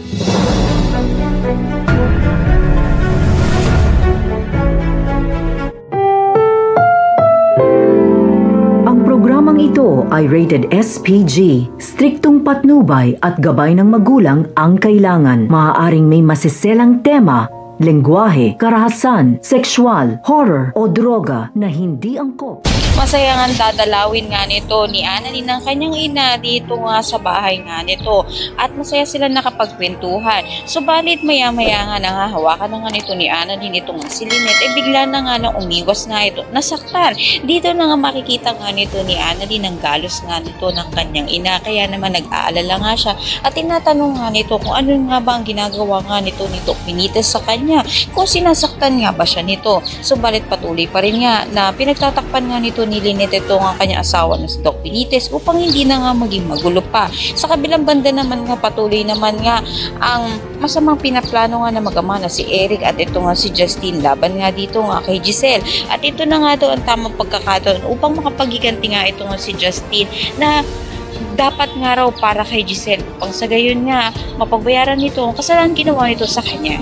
Ang programang ito ay rated SPG. Striktong patnubay at gabay ng magulang ang kailangan. Maaaring may masiselang tema, lengguwahe, karahasan, sexual, horror o droga na hindi angkop. Masaya nga dadalawin nga nito ni Annalyn ng kanyang ina dito nga sa bahay nga nito at masaya sila nakapagkwentuhan. Subalit maya-maya nga nangahawakan na nga nito ni Annalyn itong si Lynette bigla na nga nang umiwas nga ito, nasaktan. Dito na nga makikita nga nito ni Annalyn ang galos nga nito ng kanyang ina kaya naman nag-aalala nga siya at tinatanong nga nito kung ano nga ba ang ginagawa nga nito Benitez sa kanya, kung sinasaktan nga ba siya nito. Subalit patuloy pa rin nga na pinagtatakpan nga nito ni Lynette ito ang kanyang asawa na si Doc Benitez upang hindi na nga maging magulo pa. Sa kabilang banda naman nga patuloy naman nga ang masamang pinaplano nga na mag-ama na si Eric at ito nga si Justine laban nga dito nga kay Giselle. At ito na nga daw ang tamang pagkakataon upang makapagiganti nga ito nga si Justine na dapat nga raw para kay Giselle upang sa gayon nga mapagbayaran nito ang kasalanan ginawa nito sa kanya.